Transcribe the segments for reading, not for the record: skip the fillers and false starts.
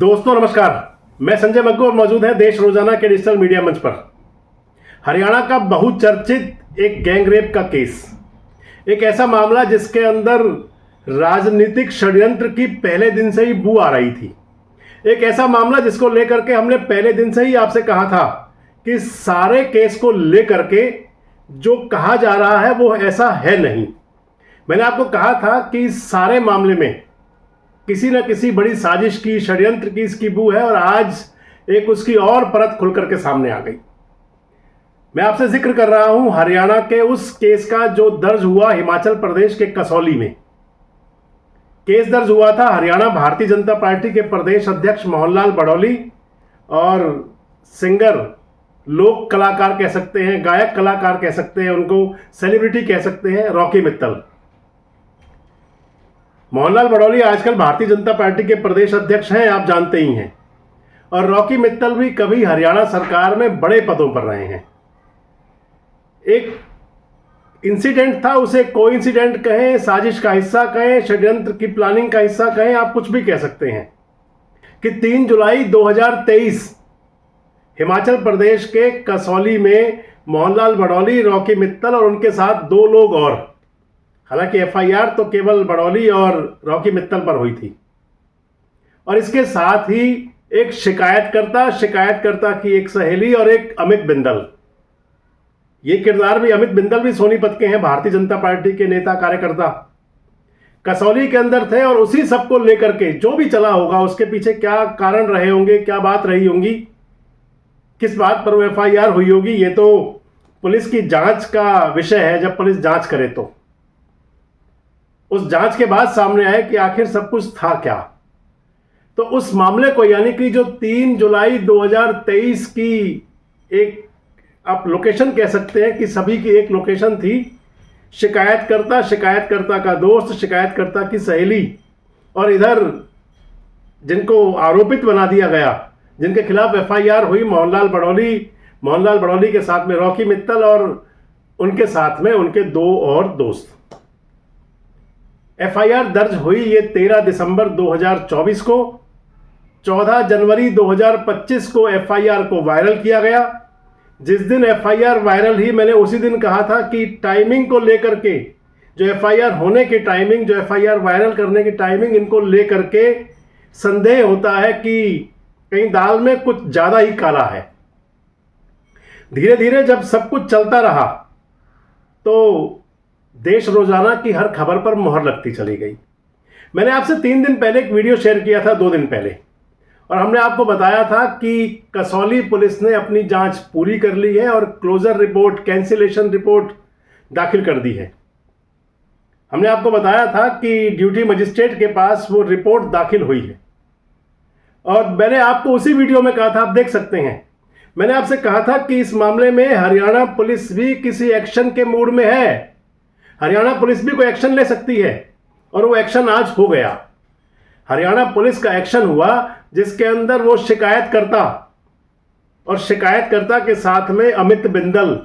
दोस्तों नमस्कार, मैं संजय मग्गू और मौजूद है देश रोजाना के डिजिटल मीडिया मंच पर। हरियाणा का बहुचर्चित एक गैंग रेप का केस, एक ऐसा मामला जिसके अंदर राजनीतिक षड्यंत्र की पहले दिन से ही बू आ रही थी। एक ऐसा मामला जिसको लेकर के हमने पहले दिन से ही आपसे कहा था कि सारे केस को लेकर के जो कहा जा रहा है वो ऐसा है नहीं। मैंने आपको कहा था कि इस सारे मामले में किसी न किसी बड़ी साजिश की, षड्यंत्र की इसकी बू है और आज एक उसकी और परत खुल करके सामने आ गई। मैं आपसे जिक्र कर रहा हूं हरियाणा के उस केस का जो दर्ज हुआ हिमाचल प्रदेश के कसौली में। केस दर्ज हुआ था हरियाणा भारतीय जनता पार्टी के प्रदेश अध्यक्ष मोहनलाल बड़ौली और सिंगर, लोक कलाकार कह सकते हैं, गायक कलाकार कह सकते हैं, उनको सेलिब्रिटी कह सकते हैं, रॉकी मित्तल। मोहनलाल बड़ौली आजकल भारतीय जनता पार्टी के प्रदेश अध्यक्ष हैं, आप जानते ही हैं। और रॉकी मित्तल भी कभी हरियाणा सरकार में बड़े पदों पर रहे हैं। एक इंसिडेंट था, उसे कोइंसिडेंट कहें, साजिश का हिस्सा कहें, षड्यंत्र की प्लानिंग का हिस्सा कहें, आप कुछ भी कह सकते हैं कि 3 जुलाई 2023 हिमाचल प्रदेश के कसौली में मोहनलाल बड़ौली, रॉकी मित्तल और उनके साथ 2 लोग और, हालांकि एफआईआर तो केवल बड़ौली और रॉकी मित्तल पर हुई थी, और इसके साथ ही एक शिकायतकर्ता की एक सहेली और एक अमित बिंदल। ये किरदार भी, अमित बिंदल भी सोनीपत के हैं, भारतीय जनता पार्टी के नेता कार्यकर्ता कसौली के अंदर थे। और उसी सब को लेकर के जो भी चला होगा, उसके पीछे क्या कारण रहे होंगे, क्या बात रही होंगी, किस बात पर वो एफआईआर हुई होगी, ये तो पुलिस की जांच का विषय है। जब पुलिस जांच करे तो उस जांच के बाद सामने आए कि आखिर सब कुछ था क्या। तो उस मामले को, यानी कि जो 3 जुलाई 2023 की एक, आप लोकेशन कह सकते हैं कि सभी की एक लोकेशन थी, शिकायतकर्ता का दोस्त, शिकायतकर्ता की सहेली, और इधर जिनको आरोपित बना दिया गया, जिनके खिलाफ एफआईआर हुई, मोहनलाल बड़ौली के साथ में रॉकी मित्तल और उनके साथ में उनके 2 और दोस्त। एफआईआर दर्ज हुई ये 13 दिसंबर 2024 को। 14 जनवरी 2025 को एफआईआर को वायरल किया गया। जिस दिन एफआईआर वायरल ही, मैंने उसी दिन कहा था कि टाइमिंग को लेकर के, जो एफआईआर होने की टाइमिंग, जो एफआईआर वायरल करने की टाइमिंग, इनको लेकर के संदेह होता है कि कहीं दाल में कुछ ज्यादा ही काला है। धीरे धीरे जब सब कुछ चलता रहा तो देश रोजाना की हर खबर पर मोहर लगती चली गई। मैंने आपसे 3 दिन पहले एक वीडियो शेयर किया था, 2 दिन पहले, और हमने आपको बताया था कि कसौली पुलिस ने अपनी जांच पूरी कर ली है और क्लोजर रिपोर्ट, कैंसिलेशन रिपोर्ट दाखिल कर दी है। हमने आपको बताया था कि ड्यूटी मजिस्ट्रेट के पास वो रिपोर्ट दाखिल हुई है। और मैंने आपको उसी वीडियो में कहा था, आप देख सकते हैं, मैंने आपसे कहा था कि इस मामले में हरियाणा पुलिस भी किसी एक्शन के मूड में है। हरियाणा पुलिस भी कोई एक्शन ले सकती है, और वो एक्शन आज हो गया। हरियाणा पुलिस का एक्शन हुआ जिसके अंदर वो शिकायतकर्ता और शिकायतकर्ता के साथ में अमित बिंदल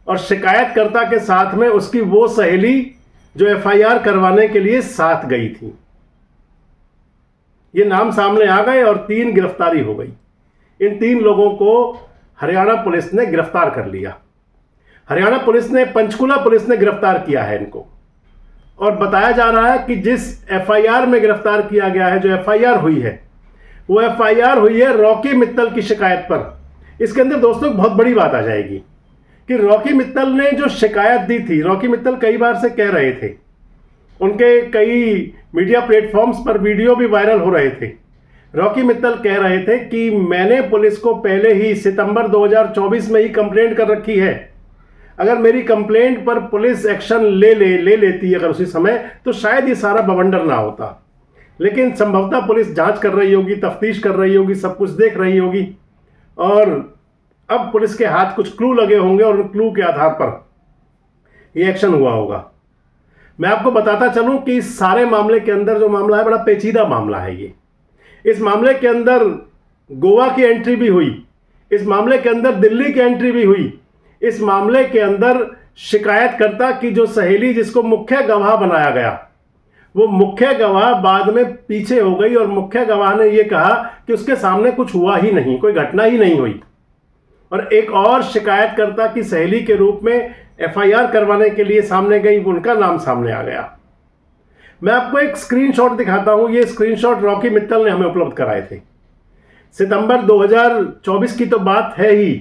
और शिकायतकर्ता के साथ में उसकी वो सहेली जो एफआईआर करवाने के लिए साथ गई थी, ये नाम सामने आ गए और 3 गिरफ्तारी हो गई। इन 3 लोगों को हरियाणा पुलिस ने गिरफ्तार कर लिया। हरियाणा पुलिस ने, पंचकुला पुलिस ने गिरफ्तार किया है इनको, और बताया जा रहा है कि जिस एफआईआर में गिरफ्तार किया गया है, जो एफआईआर हुई है, वो एफआईआर हुई है रॉकी मित्तल की शिकायत पर। इसके अंदर दोस्तों बहुत बड़ी बात आ जाएगी कि रॉकी मित्तल ने जो शिकायत दी थी, रॉकी मित्तल कई बार से कह रहे थे, उनके कई मीडिया प्लेटफॉर्म्स पर वीडियो भी वायरल हो रहे थे। रॉकी मित्तल कह रहे थे कि मैंने पुलिस को पहले ही सितंबर 2024 में ही कंप्लेंट कर रखी है। अगर मेरी कंप्लेंट पर पुलिस एक्शन ले लेती अगर उसी समय, तो शायद ये सारा बवंडर ना होता। लेकिन संभवतः पुलिस जांच कर रही होगी, तफ्तीश कर रही होगी, सब कुछ देख रही होगी, और अब पुलिस के हाथ कुछ क्लू लगे होंगे और उन क्लू के आधार पर ये एक्शन हुआ होगा। मैं आपको बताता चलूं कि इस सारे मामले के अंदर जो मामला है, बड़ा पेचीदा मामला है ये। इस मामले के अंदर गोवा की एंट्री भी हुई, इस मामले के अंदर दिल्ली की एंट्री भी हुई, इस मामले के अंदर शिकायतकर्ता की जो सहेली, जिसको मुख्य गवाह बनाया गया, वो मुख्य गवाह बाद में पीछे हो गई और मुख्य गवाह ने ये कहा कि उसके सामने कुछ हुआ ही नहीं, कोई घटना ही नहीं हुई। और एक और शिकायतकर्ता की सहेली के रूप में एफआईआर करवाने के लिए सामने गई, उनका नाम सामने आ गया। मैं आपको एक स्क्रीनशॉट दिखाता हूं। ये स्क्रीनशॉट रॉकी मित्तल ने हमें उपलब्ध कराए थे। सितंबर 2024 की तो बात है ही,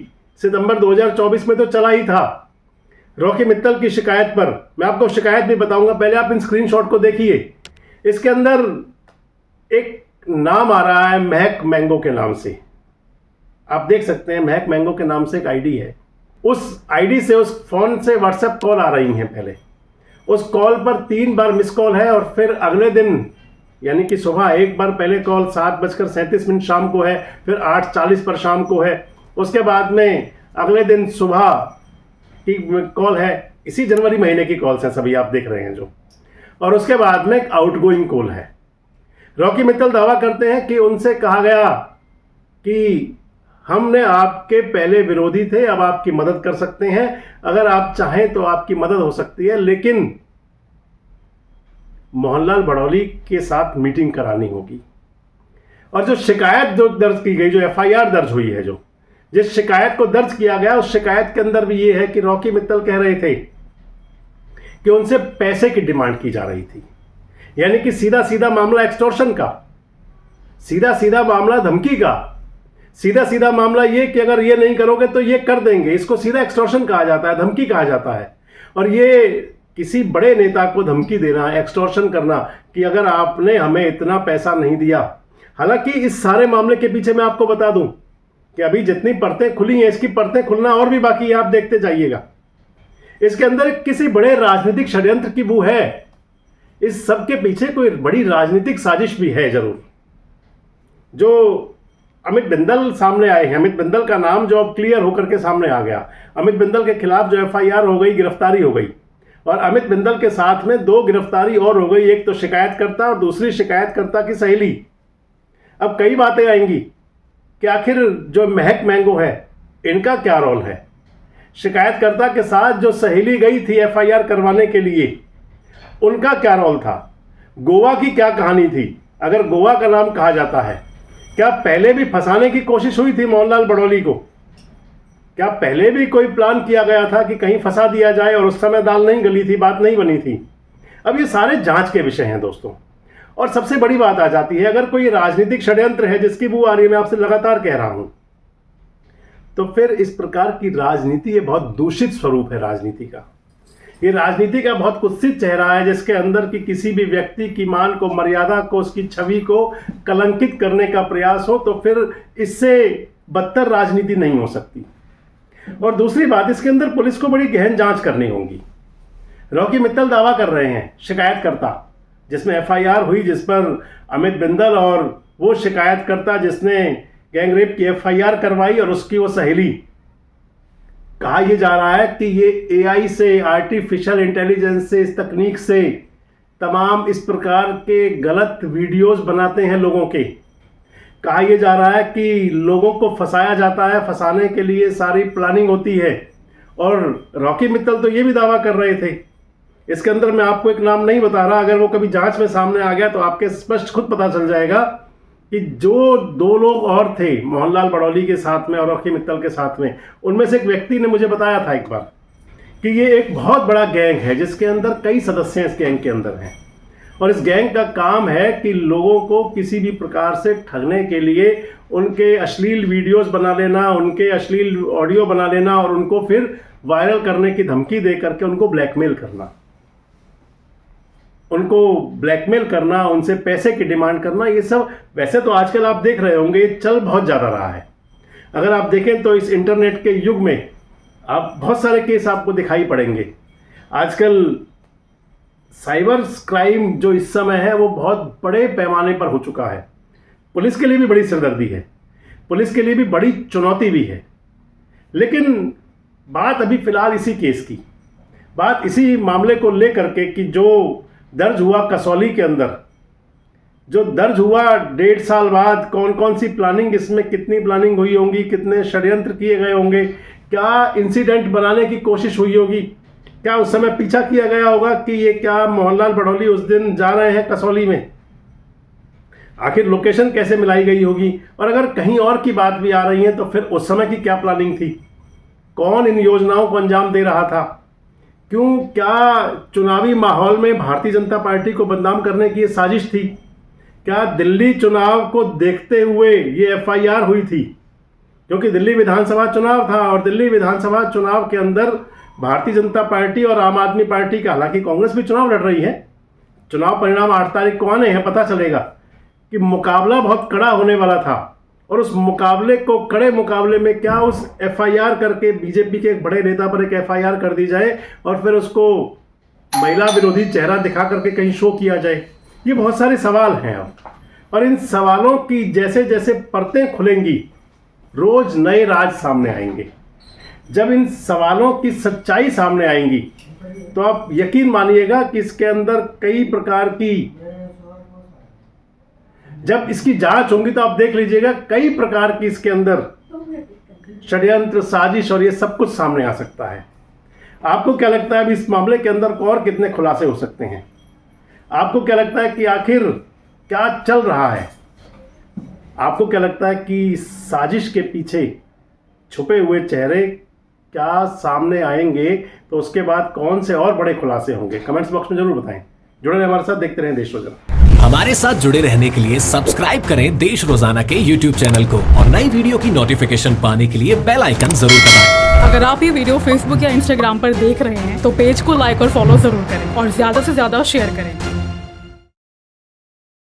सितंबर 2024 में तो चला ही था रॉकी मित्तल की शिकायत पर। मैं आपको शिकायत भी बताऊंगा, पहले आप इन स्क्रीनशॉट को देखिए। इसके अंदर एक नाम आ रहा है महक मैंगो के नाम से, आप देख सकते हैं महक मैंगो के नाम से एक आईडी है। उस आईडी से, उस फोन से व्हाट्सएप कॉल आ रही हैं। पहले उस कॉल पर 3 बार मिस कॉल है और फिर अगले दिन यानी कि सुबह एक बार पहले कॉल 7:37 शाम को है, फिर 8:40 पर शाम को है। उसके बाद में अगले दिन सुबह की कॉल है। इसी जनवरी महीने की कॉल्स हैं सभी, आप देख रहे हैं जो। और उसके बाद में एक आउटगोइंग कॉल है। रॉकी मित्तल दावा करते हैं कि उनसे कहा गया कि हमने आपके पहले विरोधी थे, अब आपकी मदद कर सकते हैं, अगर आप चाहें तो आपकी मदद हो सकती है, लेकिन मोहनलाल बड़ौली के साथ मीटिंग करानी होगी। और जो शिकायत जो दर्ज की गई, जो एफआईआर दर्ज हुई है, जो जिस शिकायत को दर्ज किया गया, उस शिकायत के अंदर भी ये है कि रॉकी मित्तल कह रहे थे कि उनसे पैसे की डिमांड की जा रही थी। यानी कि सीधा सीधा मामला एक्सटॉर्शन का, सीधा सीधा मामला धमकी का, सीधा सीधा मामला ये कि अगर ये नहीं करोगे तो ये कर देंगे। इसको सीधा एक्सटॉर्शन कहा जाता है, धमकी कहा जाता है। और ये किसी बड़े नेता को धमकी देना, एक्सटॉर्शन करना कि अगर आपने हमें इतना पैसा नहीं दिया। हालांकि इस सारे मामले के पीछे मैं आपको बता दूं कि अभी जितनी परतें खुली हैं, इसकी परतें खुलना और भी बाकी है, आप देखते जाइएगा। इसके अंदर किसी बड़े राजनीतिक षड्यंत्र की बू है। इस सब के पीछे कोई बड़ी राजनीतिक साजिश भी है जरूर। जो अमित बिंदल सामने आए हैं, अमित बिंदल का नाम जो अब क्लियर होकर के सामने आ गया। अमित बिंदल के खिलाफ जो एफआईआर हो गई, गिरफ्तारी हो गई। और अमित बिंदल के साथ में 2 गिरफ्तारी और हो गई, एक तो शिकायतकर्ता और दूसरी शिकायतकर्ता की सहेली। अब कई बातें आएंगी कि आखिर जो महक मैंगो है, इनका क्या रोल है। शिकायतकर्ता के साथ जो सहेली गई थी एफआईआर करवाने के लिए, उनका क्या रोल था। गोवा की क्या कहानी थी। अगर गोवा का नाम कहा जाता है, क्या पहले भी फंसाने की कोशिश हुई थी मोहनलाल बड़ौली को? क्या पहले भी कोई प्लान किया गया था कि कहीं फंसा दिया जाए और उस समय दाल नहीं गली थी, बात नहीं बनी थी? अब ये सारे जांच के विषय हैं दोस्तों। और सबसे बड़ी बात आ जाती है, अगर कोई राजनीतिक षड्यंत्र है जिसकी बू आ रही है, मैं आपसे लगातार कह रहा हूं, तो फिर इस प्रकार की राजनीति, ये बहुत दूषित स्वरूप है राजनीति का। ये राजनीति का बहुत कुत्सित चेहरा है, जिसके अंदर की किसी भी व्यक्ति की मान को, मर्यादा को, उसकी छवि को कलंकित करने का प्रयास हो, तो फिर इससे बदतर राजनीति नहीं हो सकती। और दूसरी बात, इसके अंदर पुलिस को बड़ी गहन जांच करनी होगी। रॉकी मित्तल दावा कर रहे हैं, शिकायतकर्ता जिसमें एफआईआर हुई, जिस पर अमित बिंदल और वो शिकायतकर्ता जिसने गैंगरेप की एफआईआर करवाई और उसकी वो सहेली, कहा यह जा रहा है कि ये एआई से, आर्टिफिशियल इंटेलिजेंस से, इस तकनीक से तमाम इस प्रकार के गलत वीडियोस बनाते हैं लोगों के। कहा यह जा रहा है कि लोगों को फंसाया जाता है, फंसाने के लिए सारी प्लानिंग होती है। और रॉकी मित्तल तो ये भी दावा कर रहे थे, इसके अंदर मैं आपको एक नाम नहीं बता रहा, अगर वो कभी जांच में सामने आ गया तो आपके स्पष्ट खुद पता चल जाएगा कि जो 2 लोग और थे मोहनलाल बड़ौली के साथ में और रॉकी मित्तल के साथ में, उनमें से एक व्यक्ति ने मुझे बताया था एक बार कि ये एक बहुत बड़ा गैंग है जिसके अंदर कई सदस्य इस गैंग के अंदर हैं। और इस गैंग का काम है कि लोगों को किसी भी प्रकार से ठगने के लिए उनके अश्लील वीडियोस बना लेना, उनके अश्लील ऑडियो बना लेना और उनको फिर वायरल करने की धमकी दे करके उनको ब्लैकमेल करना, उनसे पैसे की डिमांड करना। ये सब वैसे तो आजकल आप देख रहे होंगे, ये चल बहुत ज़्यादा रहा है। अगर आप देखें तो इस इंटरनेट के युग में आप बहुत सारे केस आपको दिखाई पड़ेंगे। आजकल साइबर क्राइम जो इस समय है वो बहुत बड़े पैमाने पर हो चुका है। पुलिस के लिए भी बड़ी सिरदर्दी है, पुलिस के लिए भी बड़ी चुनौती भी है। लेकिन बात अभी फिलहाल इसी केस की, बात इसी मामले को लेकर के कि जो दर्ज हुआ कसौली के अंदर, जो दर्ज हुआ 1.5 साल बाद, कौन कौन सी प्लानिंग, इसमें कितनी प्लानिंग हुई होंगी, कितने षड्यंत्र किए गए होंगे, क्या इंसिडेंट बनाने की कोशिश हुई होगी, क्या उस समय पीछा किया गया होगा कि ये क्या मोहनलाल बड़ौली उस दिन जा रहे हैं कसौली में? आखिर लोकेशन कैसे मिलाई गई होगी? और अगर कहीं और की बात भी आ रही है तो फिर उस समय की क्या प्लानिंग थी? कौन इन योजनाओं को अंजाम दे रहा था? क्यों, क्या चुनावी माहौल में भारतीय जनता पार्टी को बदनाम करने की ये साजिश थी? क्या दिल्ली चुनाव को देखते हुए ये एफआईआर हुई थी? क्योंकि दिल्ली विधानसभा चुनाव था और दिल्ली विधानसभा चुनाव के अंदर भारतीय जनता पार्टी और आम आदमी पार्टी का, हालांकि कांग्रेस भी चुनाव लड़ रही है, चुनाव परिणाम 8 तारीख को आने हैं, पता चलेगा कि मुकाबला बहुत कड़ा होने वाला था। और उस मुकाबले को, कड़े मुकाबले में क्या उस एफआईआर करके बीजेपी के एक बड़े नेता पर एक एफआईआर कर दी जाए और फिर उसको महिला विरोधी चेहरा दिखा करके कहीं शो किया जाए? ये बहुत सारे सवाल हैं अब, और इन सवालों की जैसे जैसे परतें खुलेंगी रोज नए राज सामने आएंगे। जब इन सवालों की सच्चाई सामने आएंगी तो आप यकीन मानिएगा कि इसके अंदर कई प्रकार की, जब इसकी जांच होगी तो आप देख लीजिएगा कई प्रकार की इसके अंदर षड्यंत्र, साजिश और ये सब कुछ सामने आ सकता है। आपको क्या लगता है अब इस मामले के अंदर और कितने खुलासे हो सकते हैं? आपको क्या लगता है कि आखिर क्या चल रहा है? आपको क्या लगता है कि साजिश के पीछे छुपे हुए चेहरे क्या सामने आएंगे? तो उसके बाद कौन से और बड़े खुलासे होंगे? कमेंट्स बॉक्स में जरूर बताएं। जुड़े रहें हमारे साथ, देखते रहें देश रोजाना। हमारे साथ जुड़े रहने के लिए सब्सक्राइब करें देश रोजाना के YouTube चैनल को और नई वीडियो की नोटिफिकेशन पाने के लिए बेल आइकन जरूर दबाएं। अगर आप ये वीडियो फेसबुक या इंस्टाग्राम पर देख रहे हैं तो पेज को लाइक और फॉलो जरूर करें और ज्यादा से ज्यादा शेयर करें।